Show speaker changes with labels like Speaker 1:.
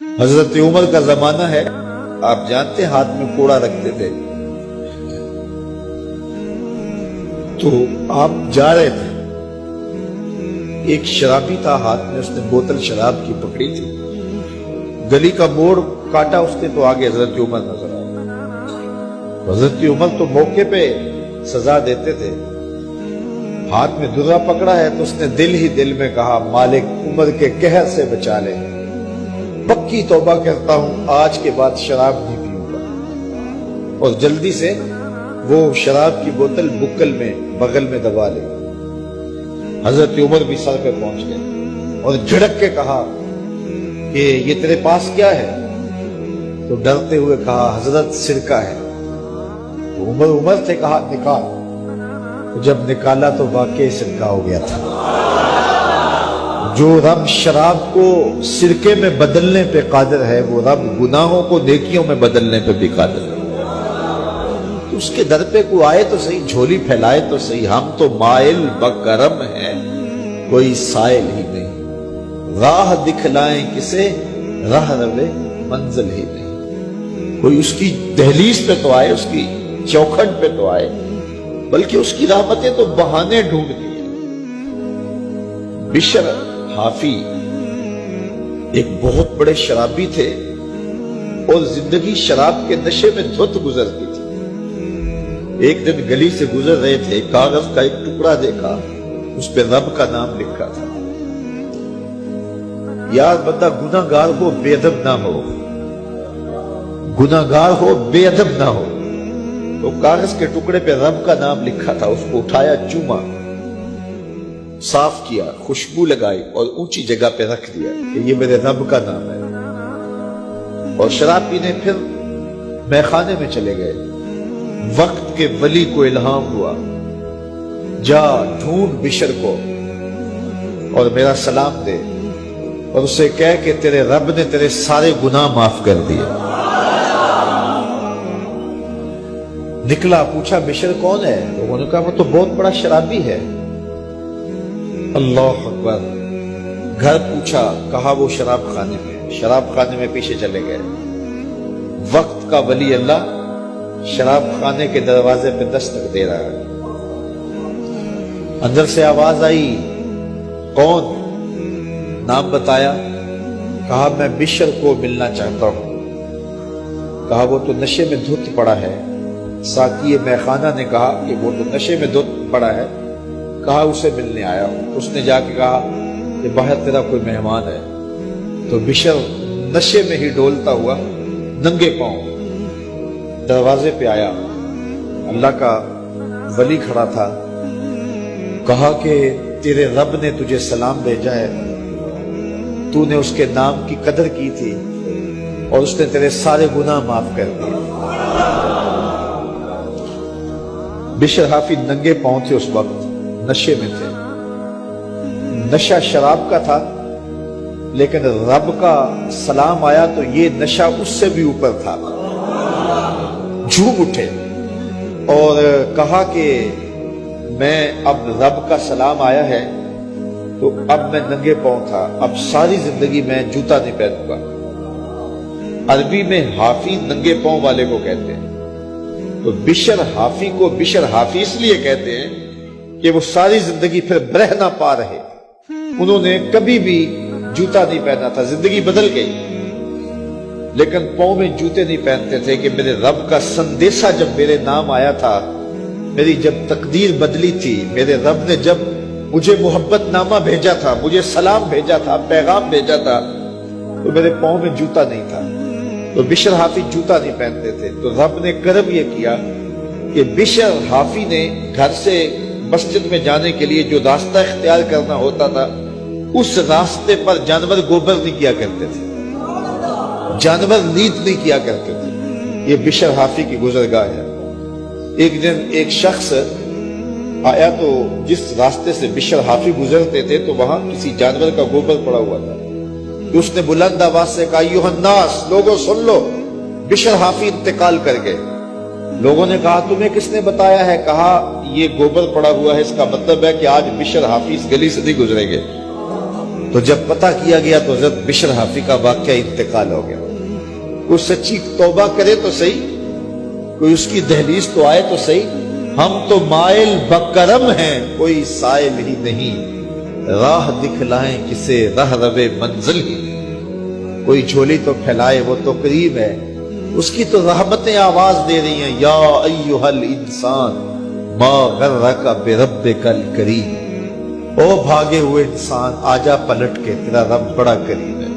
Speaker 1: حضرت عمر کا زمانہ ہے، آپ جانتے ہاتھ میں کوڑا رکھتے تھے، تو آپ جا رہے تھے، ایک شرابی تھا، ہاتھ میں اس نے بوتل شراب کی پکڑی تھی، گلی کا موڑ کاٹا اس نے تو آگے حضرت عمر نظر آئے۔ حضرت عمر تو موقع پہ سزا دیتے تھے، ہاتھ میں درہ پکڑا ہے تو اس نے دل ہی دل میں کہا مالک عمر کے قہر سے بچا لے، پکی توبہ کرتا ہوں آج کے بعد شراب نہیں پیوں گا، اور جلدی سے وہ شراب کی بوتل بکل میں بغل میں دبا لے۔ حضرت عمر بھی سر پہ پہنچ گئے اور جھڑک کے کہا کہ یہ تیرے پاس کیا ہے؟ تو ڈرتے ہوئے کہا حضرت سرکہ ہے۔ تو عمر سے کہا نکال، تو جب نکالا تو واقعی سرکہ ہو گیا تھا۔ جو رب شراب کو سرکے میں بدلنے پہ قادر ہے، وہ رب گناہوں کو نیکیوں میں بدلنے پہ بھی قادر ہے۔ تو اس کے در پہ کوئی آئے تو صحیح، جھولی پھیلائے تو صحیح، ہم تو مائل بکرم ہیں، کوئی سائل ہی نہیں، راہ دکھلائیں کسے راہ روے منزل ہی نہیں۔ کوئی اس کی دہلیز پہ تو آئے، اس کی چوکھٹ پہ تو آئے، بلکہ اس کی رحمتیں تو بہانے ڈھونڈتی ہیں۔ بشر حافی ایک بہت بڑے شرابی تھے اور زندگی شراب کے نشے میں دھت گزرتی تھی۔ ایک دن گلی سے گزر رہے تھے، کاغذ کا ایک ٹکڑا دیکھا، اس پہ رب کا نام لکھا تھا۔ یار بندہ گناہ گار ہو بے ادب نہ ہو، گناہ گار ہو بے ادب نہ ہو۔ تو کاغذ کے ٹکڑے پہ رب کا نام لکھا تھا، اس کو اٹھایا، چوما، صاف کیا، خوشبو لگائی اور اونچی جگہ پہ رکھ دیا کہ یہ میرے رب کا نام ہے۔ اور شراب پینے پھر میخانے میں چلے گئے۔ وقت کے ولی کو الہام ہوا، جا ڈھونڈ بشر کو اور میرا سلام دے اور اسے کہہ کہ تیرے رب نے تیرے سارے گناہ معاف کر دیے۔ نکلا، پوچھا بشر کون ہے؟ لوگوں نے کہا وہ تو بہت بڑا شرابی ہے۔ اللہ اکبر۔ گھر پوچھا، کہا وہ شراب خانے میں۔ شراب خانے میں پیچھے چلے گئے۔ وقت کا ولی اللہ شراب خانے کے دروازے پہ دستک دے رہا ہے۔ اندر سے آواز آئی، کون؟ نام بتایا، کہا میں بشر کو ملنا چاہتا ہوں۔ کہا وہ تو نشے میں دھت پڑا ہے۔ ساقی میخانہ نے کہا کہ وہ تو نشے میں دھت پڑا ہے، کہا اسے ملنے آیا ہوں۔ اس نے جا کے کہا کہ باہر تیرا کوئی مہمان ہے۔ تو بشر نشے میں ہی ڈولتا ہوا ننگے پاؤں دروازے پہ آیا۔ اللہ کا ولی کھڑا تھا، کہا کہ تیرے رب نے تجھے سلام بھیجا ہے، تو نے اس کے نام کی قدر کی تھی اور اس نے تیرے سارے گناہ معاف کر دیے۔ بشر حافی ننگے پاؤں تھے، اس وقت نشے میں تھے۔ نشہ شراب کا تھا، لیکن رب کا سلام آیا تو یہ نشہ اس سے بھی اوپر تھا۔ جھوم اٹھے اور کہا کہ میں اب رب کا سلام آیا ہے تو اب میں ننگے پاؤں تھا، اب ساری زندگی میں جوتا نہیں پہنوں گا۔ عربی میں حافی ننگے پاؤں والے کو کہتے ہیں۔ تو بشر حافی کو بشر حافی اس لیے کہتے ہیں کہ وہ ساری زندگی پھر برہنہ پا رہے، انہوں نے کبھی بھی جوتا نہیں پہنا تھا، زندگی بدل گئی، لیکن پاؤں میں جوتے نہیں پہنتے تھے کہ میرے رب کا سندیسہ جب میرے نام آیا تھا، میری جب تقدیر بدلی تھی، میرے رب نے جب مجھے محبت نامہ بھیجا تھا، مجھے سلام بھیجا تھا، پیغام بھیجا تھا، تو میرے پاؤں میں جوتا نہیں تھا۔ تو بشر حافی جوتا نہیں پہنتے تھے، تو رب نے کرم یہ کیا کہ بشر حافی نے گھر سے مسجد میں جانے کے لیے جو راستہ اختیار کرنا ہوتا تھا، اس راستے پر جانور گوبر نہیں کیا کرتے تھے، جانور نیت نہیں کیا کرتے تھے۔ یہ بشر حافی کی گزرگاہ ہے۔ ایک دن ایک شخص آیا تو جس راستے سے بشر حافی گزرتے تھے تو وہاں کسی جانور کا گوبر پڑا ہوا تھا۔ اس نے بلند آواز سے کہا، ایھا الناس، لوگوں سن لو، بشر حافی انتقال کر گئے۔ لوگوں نے کہا تمہیں کس نے بتایا ہے؟ کہا یہ گوبر پڑا ہوا ہے، اس کا مطلب ہے کہ آج بشر حافی اس گلی سے نہیں گزریں گے۔ تو جب پتہ کیا گیا تو حضرت بشر حافی کا واقعہ انتقال ہو گیا. کوئی سچی توبہ کرے تو صحیح, کوئی اس کی دہلیز تو آئے تو صحیح. ہم تو مائل بکرم ہیں, کوئی سائل ہی نہیں, راہ دکھلائیں کسے راہ روے منزل ہی. کوئی جھولی تو پھیلائے وہ تو قریب ہے, اس کی تو رحمتیں آواز دے رہی ہیں, یا ایھا الانسان ما غرک بربک الکریم. او بھاگے ہوئے انسان, آجا پلٹ کے, تیرا رب بڑا قریب ہے.